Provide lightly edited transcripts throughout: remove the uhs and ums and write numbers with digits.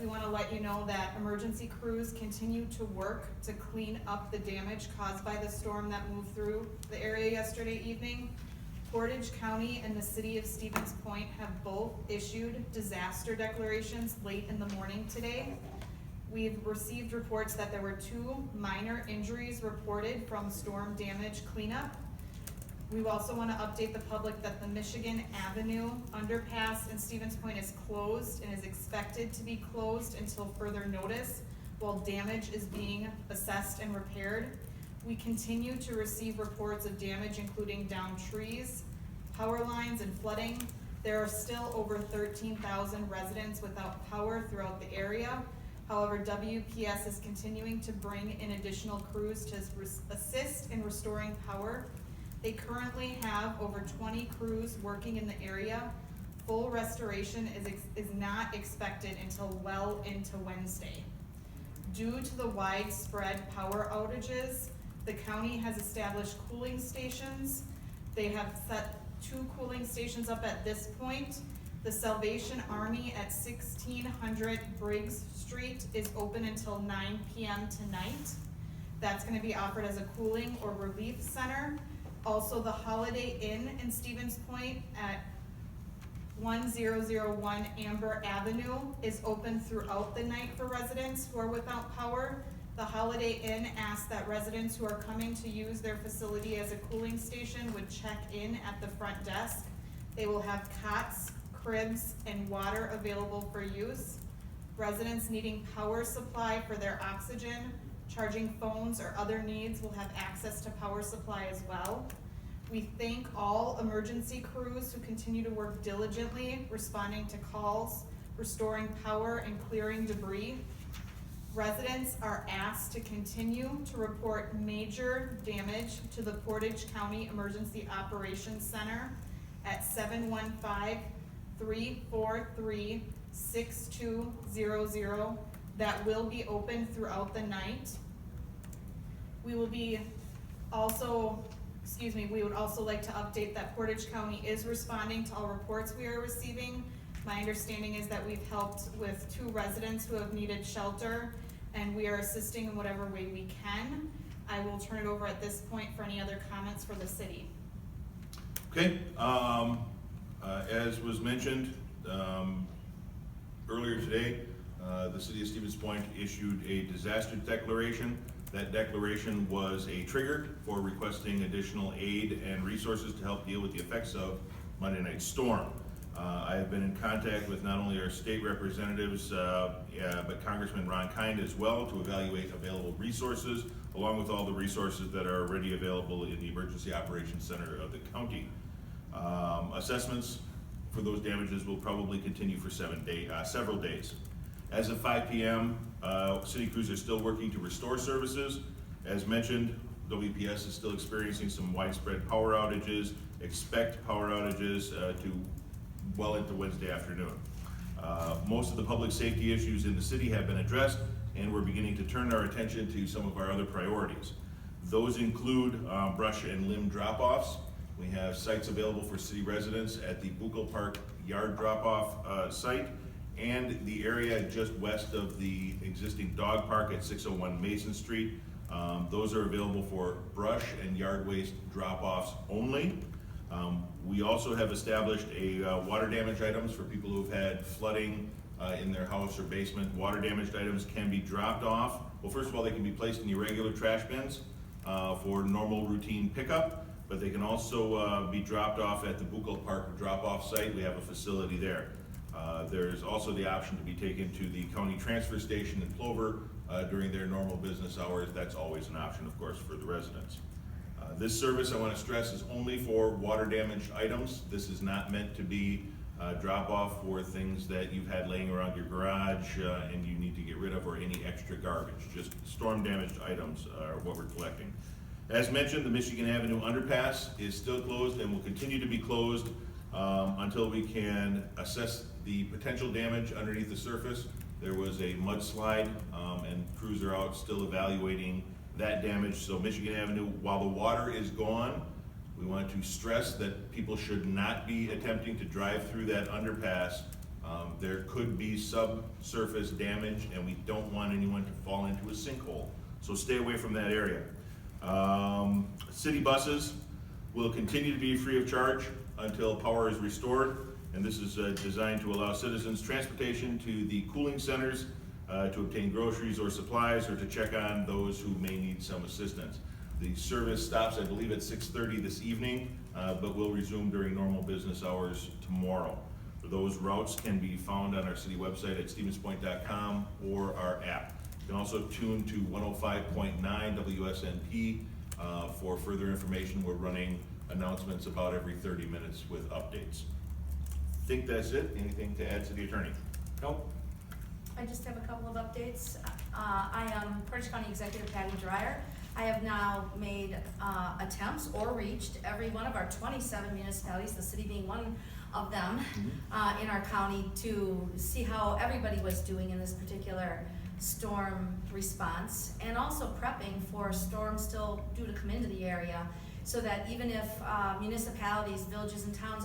we want to let you know that emergency crews continue to work to clean up the damage caused by the storm that moved through the area yesterday evening. Portage County and the city of Stevens Point have both issued disaster declarations late in the morning today. We've received reports that there were 2 minor injuries reported from storm damage cleanup. We also want to update the public that the Michigan Avenue underpass in Stevens Point is closed and is expected to be closed until further notice while damage is being assessed and repaired. We continue to receive reports of damage including downed trees, power lines, and flooding. There are still over 13,000 residents without power throughout the area. However, WPS is continuing to bring in additional crews to assist in restoring power. They currently have over 20 crews working in the area. Full restoration is not expected until well into Wednesday. Due to the widespread power outages, the county has established cooling stations. They have set 2 cooling stations up at this point. The Salvation Army at 1600 Briggs Street is open until 9 p.m. tonight. That's going to be offered as a cooling or relief center. Also, the Holiday Inn in Stevens Point at 1001 Amber Avenue is open throughout the night for residents who are without power. The Holiday Inn asks that residents who are coming to use their facility as a cooling station would check in at the front desk. They will have cots, cribs, and water available for use. Residents needing power supply for their oxygen, charging phones, or other needs will have access to power supply as well. We thank all emergency crews who continue to work diligently, responding to calls, restoring power, and clearing debris. Residents are asked to continue to report major damage to the Portage County Emergency Operations Center at 715-343-6200. That will be open throughout the night. We would also like to update that Portage County is responding to all reports we are receiving. My understanding is that we've helped with 2 residents who have needed shelter, and we are assisting in whatever way we can. I will turn it over at this point for any other comments for the city. Okay, as was mentioned earlier today, the city of Stevens Point issued a disaster declaration. That declaration was a trigger for requesting additional aid and resources to help deal with the effects of Monday night's storm. I have been in contact with not only our state representatives, but Congressman Ron Kind as well, to evaluate available resources, along with all the resources that are already available in the Emergency Operations Center of the county. Assessments for those damages will probably continue for several days. As of 5 p.m., city crews are still working to restore services. As mentioned, WPS is still experiencing some widespread power outages. Expect power outages to well into Wednesday afternoon. Most of the public safety issues in the city have been addressed, and we're beginning to turn our attention to some of our other priorities. Those include brush and limb drop-offs. We have sites available for city residents at the Buckel Park yard drop-off site and the area just west of the existing dog park at 601 Mason Street. Those are available for brush and yard waste drop-offs only. We also have established a water damage items for people who've had flooding in their house or basement. Water damaged items can be dropped off. Well, first of all, they can be placed in your regular trash bins for normal routine pickup, but they can also be dropped off at the Buckel Park drop-off site. We have a facility there. There's also the option to be taken to the county transfer station in Plover during their normal business hours. That's always an option, of course, for the residents. This service, I want to stress, is only for water damaged items. This is not meant to be drop off for things that you've had laying around your garage and you need to get rid of, or any extra garbage. Just storm damaged items are what we're collecting. As mentioned, the Michigan Avenue underpass is still closed and will continue to be closed until we can assess the potential damage underneath the surface. There was a mudslide and crews are out still evaluating that damage. So Michigan Avenue, while the water is gone, we want to stress that people should not be attempting to drive through that underpass There could be subsurface damage, and we don't want anyone to fall into a sinkhole, so stay away from that area. City buses will continue to be free of charge until power is restored, and this is designed to allow citizens transportation to the cooling centers to obtain groceries or supplies, or to check on those who may need some assistance. The service stops, I believe, at 6:30 this evening, but will resume during normal business hours tomorrow. Those routes can be found on our city website at stevenspoint.com or our app. You can also tune to 105.9 WSNP for further information. We're running announcements about every 30 minutes with updates. Think that's it. Anything to add, City Attorney? Nope. I just have a couple of updates. I am Portage County Executive Patty Dreyer. I have now made attempts or reached every one of our 27 municipalities, the city being one of them, in our county, to see how everybody was doing in this particular storm response, and also prepping for storms still due to come into the area, so that even if municipalities, villages, and towns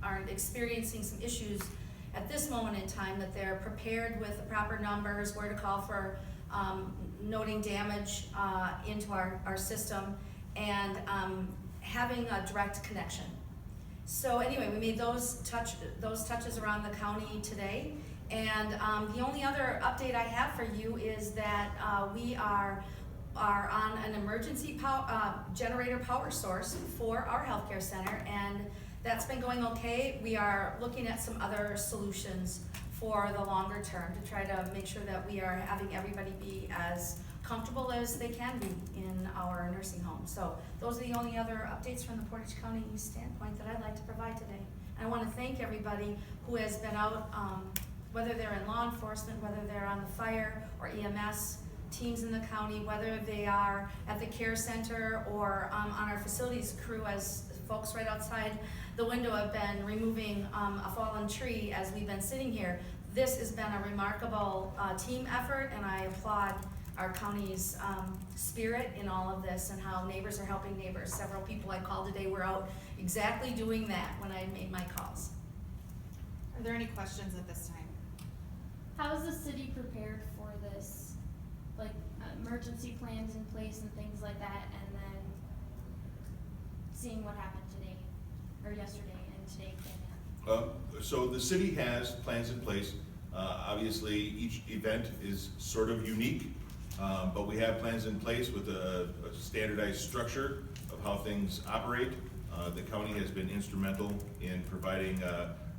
aren't experiencing some issues at this moment in time, that they're prepared with the proper numbers, where to call for noting damage into our system, and having a direct connection. So anyway, we made those touches around the county today, and the only other update I have for you is that we are on an emergency generator power source for our healthcare center, and that's been going okay. We are looking at some other solutions for the longer term to try to make sure that we are having everybody be as comfortable as they can be in our nursing home. So those are the only other updates from the Portage County standpoint that I'd like to provide today. And I want to thank everybody who has been out, whether they're in law enforcement, whether they're on the fire or EMS teams in the county, whether they are at the care center or on our facilities crew, as folks right outside the window have been removing a fallen tree as we've been sitting here. This has been a remarkable team effort, and I applaud our county's spirit in all of this, and how neighbors are helping neighbors. Several people I called today were out exactly doing that when I made my calls. Are there any questions at this time? How is the city prepared for this? Like emergency plans in place and things like that, and then seeing what happened today, or yesterday, and today again? So the city has plans in place. Obviously, each event is sort of unique, but we have plans in place with a standardized structure of how things operate. The county has been instrumental in providing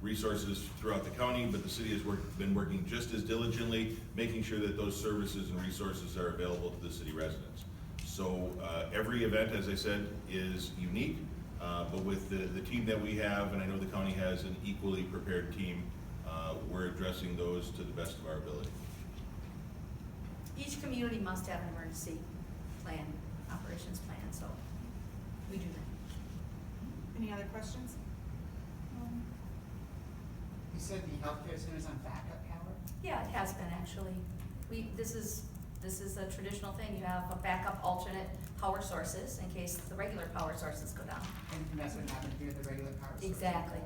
resources throughout the county, but the city has been working just as diligently, making sure that those services and resources are available to the city residents. So every event, as I said, is unique, but with the team that we have, and I know the county has an equally prepared team, we're addressing those to the best of our ability. Each community must have an emergency plan, operations plan, so we do that. Any other questions? You said the healthcare center's on backup power? Yeah, it has been actually. This is a traditional thing. You have a backup alternate power sources in case the regular power sources go down. And that's what happened here, the regular power source? Exactly.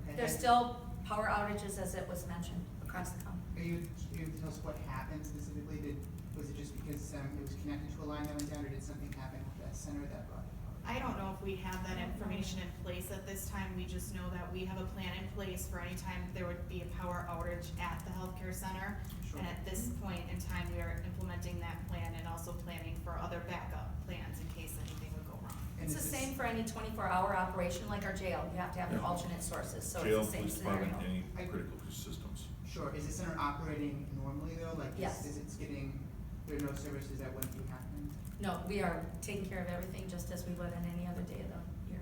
Okay. There's still power outages, as it was mentioned, across the county. Are you able to tell us what happened specifically? Was it just because it was connected to a line that went down, or did something happen with that center that brought the power? I don't know if we have that information in place at this time. We just know that we have a plan in place for any time there would be a power outage at the healthcare center. Sure. And at this point in time, we are implementing that plan and also planning for other backup plans in case anything would go wrong. And It's the is this- same for any 24-hour operation like our jail. You have to have your Yeah. alternate sources, so Jail, it's the same police department, scenario. any critical systems. Sure, is the center operating normally though? Like, Yes. is it getting, there are no services that wouldn't be happening? No, we are taking care of everything just as we would on any other day of the year.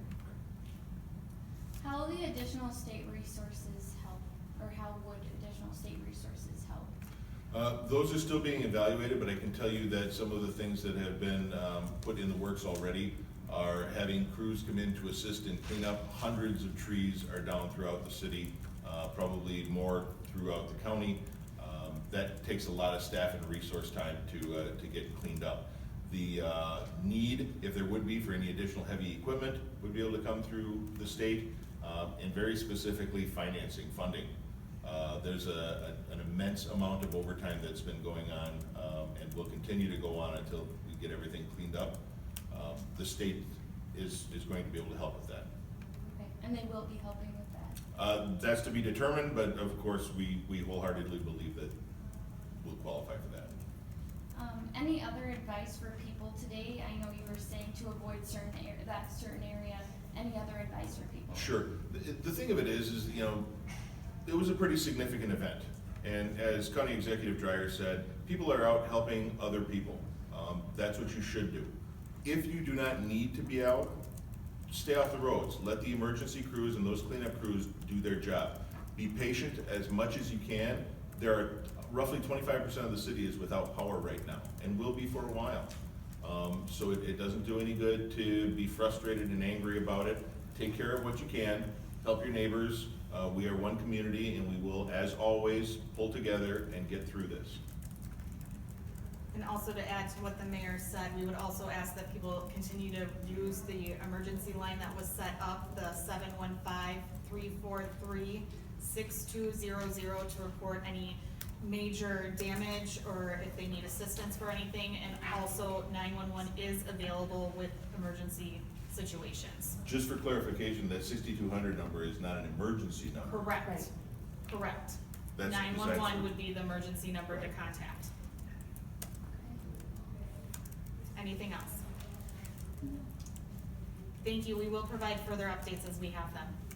How will the additional state resources help, or how would additional state resources help? Those are still being evaluated, but I can tell you that some of the things that have been put in the works already are having crews come in to assist in cleanup. Hundreds of trees are down throughout the city, probably more throughout the county. That takes a lot of staff and resource time to get cleaned up. The need, if there would be, for any additional heavy equipment would be able to come through the state, and very specifically financing, funding. There's an immense amount of overtime that's been going on, and will continue to go on until we get everything cleaned up. The state is going to be able to help with that. Okay, and they will be helping with that. That's to be determined, but of course, we wholeheartedly believe that we'll qualify for that. Any other advice for people today? I know you were saying to avoid that certain area. Any other advice for people? Sure. The thing of it is, you know, it was a pretty significant event. And as County Executive Dreyer said, people are out helping other people. That's what you should do. If you do not need to be out, stay off the roads. Let the emergency crews and those cleanup crews do their job. Be patient as much as you can. There are roughly 25% of the city is without power right now, and will be for a while. So it doesn't do any good to be frustrated and angry about it. Take care of what you can, help your neighbors. We are one community, and we will, as always, pull together and get through this. And also to add to what the mayor said, we would also ask that people continue to use the emergency line that was set up, the 715-343-6200 to report any major damage or if they need assistance for anything. And also 911 is available with emergency situations. Just for clarification, that 6200 number is not an emergency number. Correct, Right. correct. That's 911 would be the emergency number to contact. Anything else? Thank you. We will provide further updates as we have them.